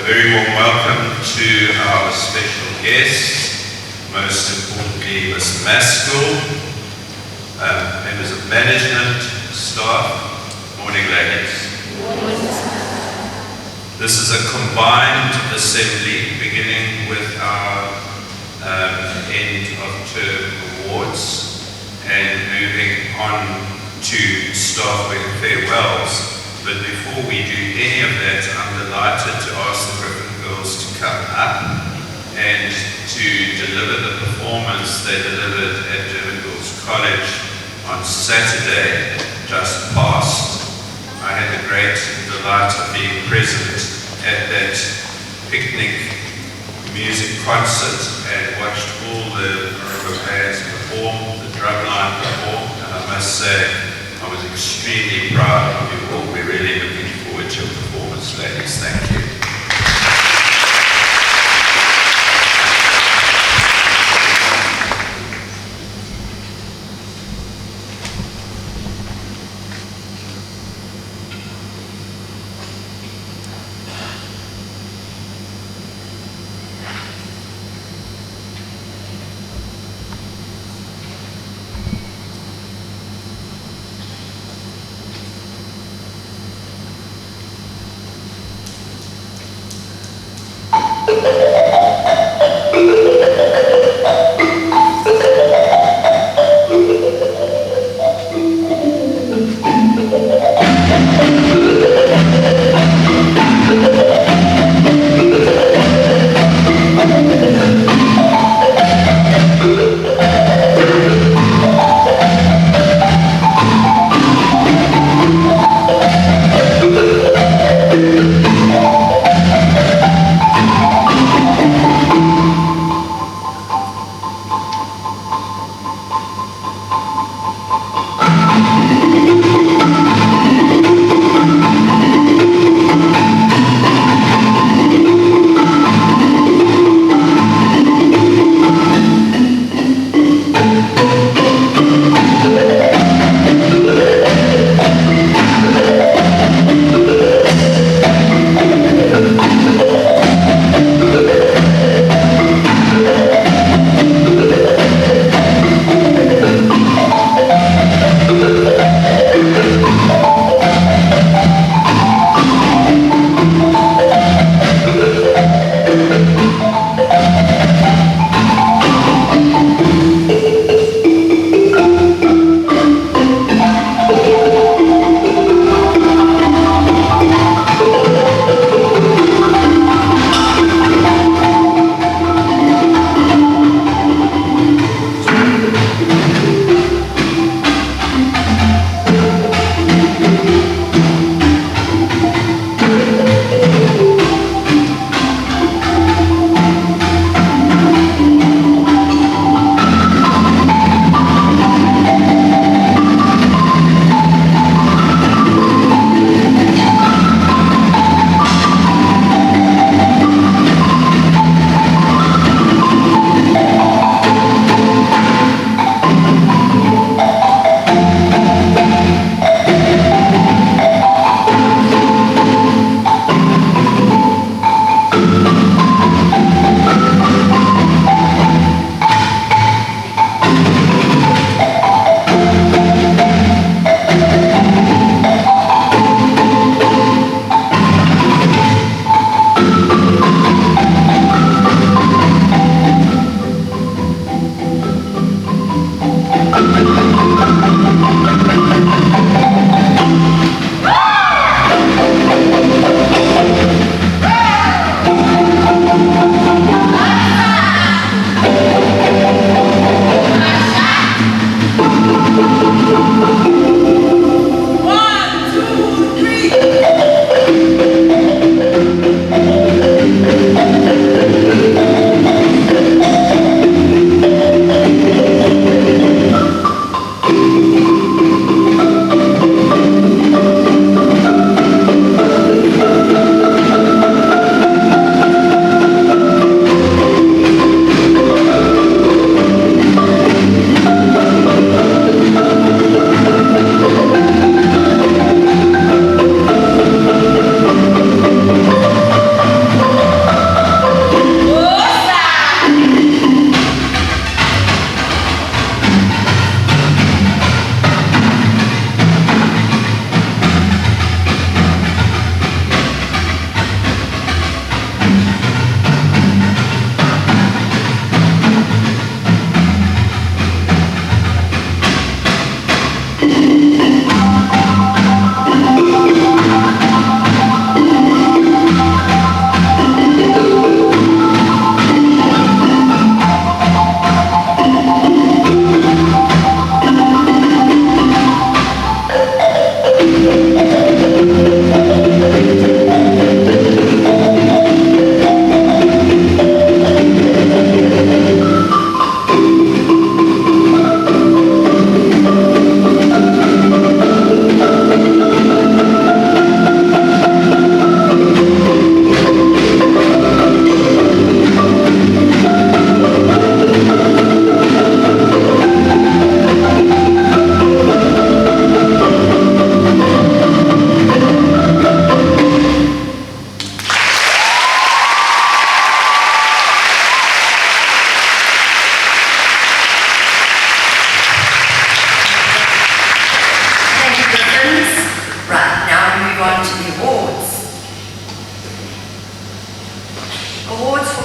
A very warm welcome to our special guests, most importantly Ms. Maskell, members of management, staff. Morning, ladies. This is a combined assembly beginning with our end of term awards and moving on to staff with farewells. But before we do any of that, I'm delighted to ask the Griffin girls to come up and to deliver the performance they delivered at German Girls College on Saturday, just past. I had the great delight of being present at that picnic music concert and watched all the marimba bands perform, the drumline perform, and I must say, I was extremely proud of you all. We're really looking forward to your performance, ladies. Thank you.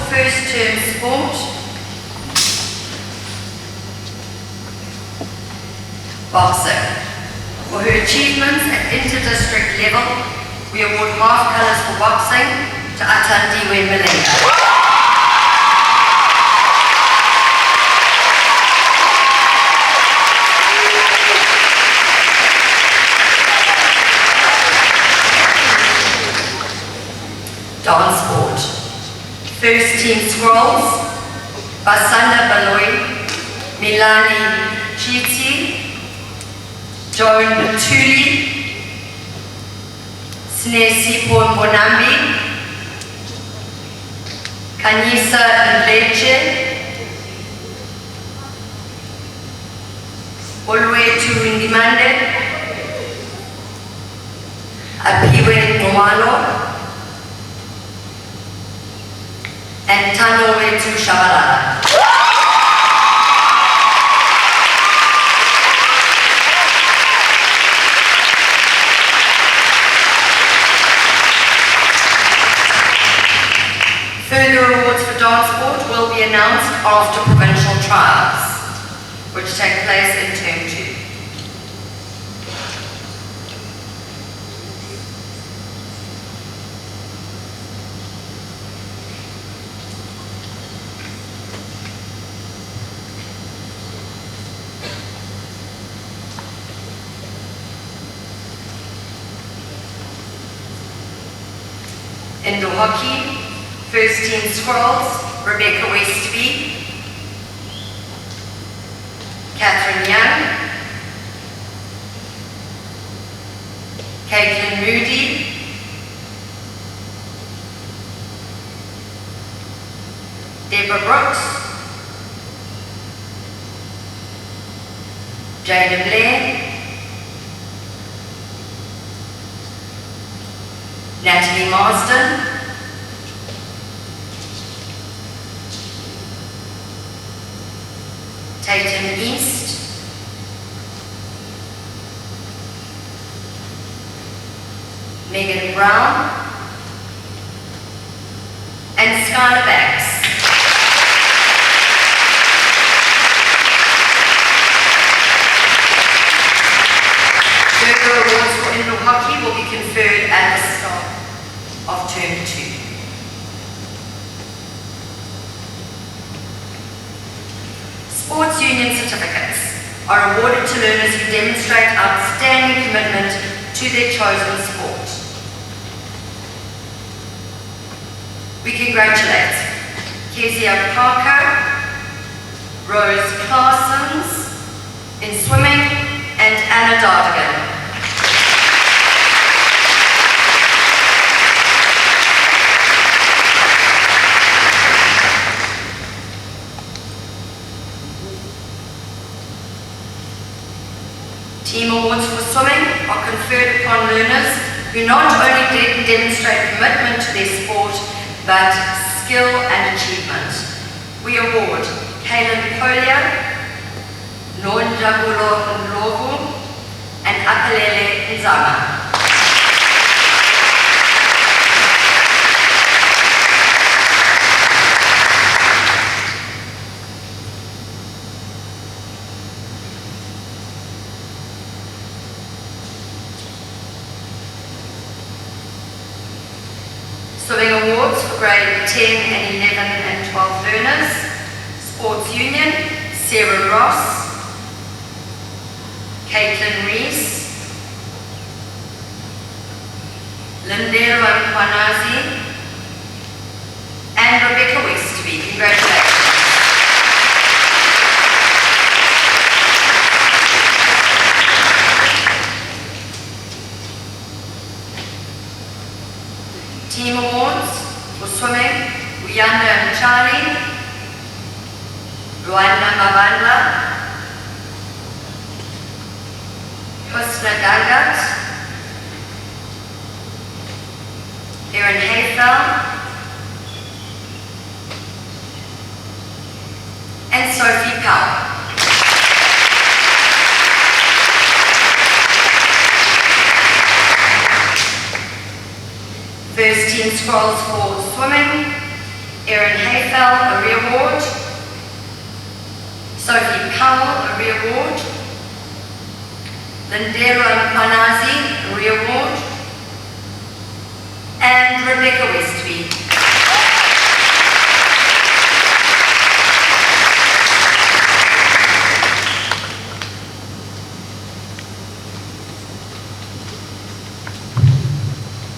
first term sport, boxing. For her achievements at inter-district level, we award half colours for boxing to Atandiwe Malenga. Dance sport. First team scrolls, Basanda Baloi, Milani Chiti, Joan Tuli, Snesipo Mbonambi, Kanyisa Ndleche, Olwetu Indimande, Apiwe Nwalo, and Tanoretu Shabalala. Further awards for dance sport will be announced after provincial trials, which take place in term 2. Indoor hockey, first team scrolls, Rebecca Westby, Catherine Young, Caitlin Moody, Deborah Brooks, Jada Blair, Natalie Marsden, Tatum East, Megan Brown, and Skylar Banks. Further awards for indoor hockey will be conferred at the start of term 2. Sports union certificates are awarded to learners who demonstrate outstanding commitment to their chosen sport. We congratulate Kezia Parker, Rose Claessens in swimming, and Anna Dardigan. Team awards for swimming are conferred upon learners who not only demonstrate commitment to their sport, but skill and achievement. We award Kaylin Polia, Nonjabulo Ndlovu, and Apelele Nzama. Swimming awards for grade 10 and 11 and 12 learners. Sports Union, Sarah Ross, Caitlin Rees, Lindero Mkwanazi, and Rebecca Westby. Congratulations. Team awards for swimming, Uyanda and Charlie, Rwanda Mabandla, Husna Gangat, Erin Hayfell, and Sophie Powell. First team scrolls for swimming, Erin Hayfell, a re-award. Sophie Cowell, a re-award. Lindero Mpanazi, a re-award. And Rebecca Westby.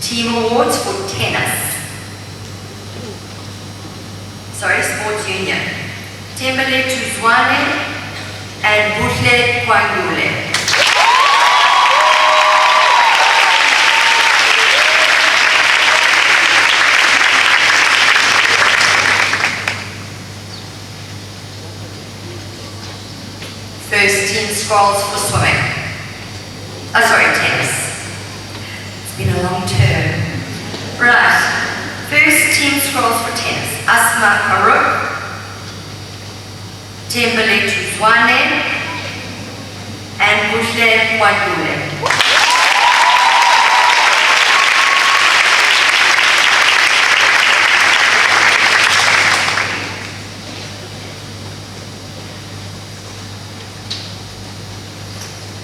Team awards for tennis. Sports Union. Tembele Tuzwane and Butle Kwangule. First team scrolls for swimming. Tennis. It's been a long term. Right. First team scrolls for tennis. Asma Karuk, Tembele Tuzwane, and Butle Kwangule.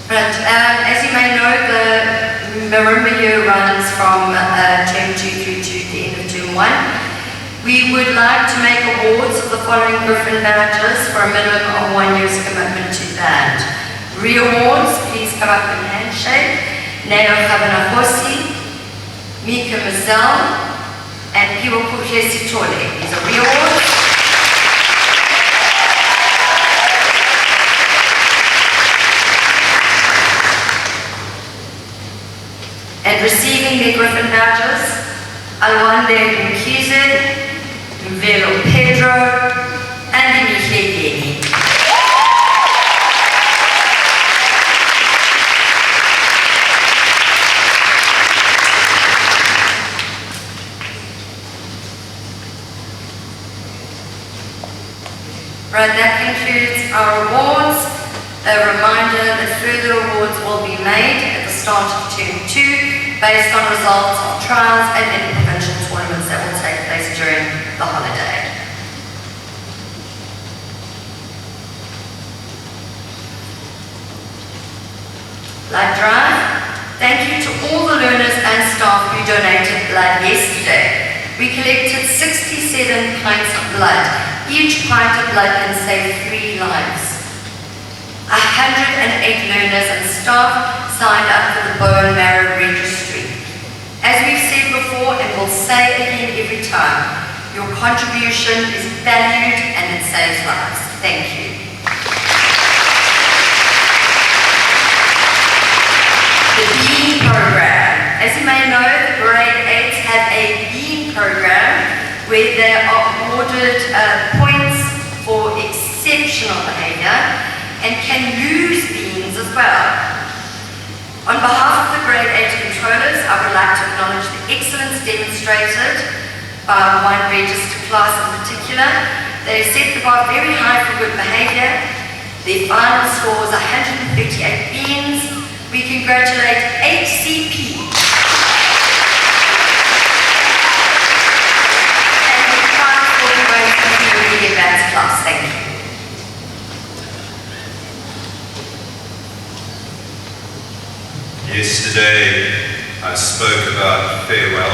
As you may know, the Marimba year runs from term 2 through to the end of term 1. We would like to make awards for the following Griffin badges for a minimum of 1 year's commitment to band. Re-awards, please come up and handshake. Neo Habanahosi, Mika Mazel, and Piwakuhle Sitole. These are re-awards. And receiving their Griffin badges, Alwande Mkize, Velo Pedro, and Mihle Yeni. Right, that concludes our awards. A reminder that further awards will be made at the start of term 2 based on results of trials and interprovincial tournaments that will take place during the holiday. Blood drive. Thank you to all the learners and staff who donated blood yesterday. We collected 67 pints of blood. Each pint of blood can save 3 lives. 108 learners and staff signed up for the bone marrow registry. As we've said before and will say again every time, your contribution is valued and it saves lives. Thank you. The Bean Program. As you may know, the grade 8s have a Bean Program where they are awarded points for exceptional behavior and can use beans as well. On behalf of the grade 8 controllers, I would like to acknowledge the excellence demonstrated by one registered class in particular. They set the bar very high for good behavior. Their final score was 138 beans. We congratulate HCP. And the final score goes to the advanced class. Thank you. Yesterday, I spoke about farewell.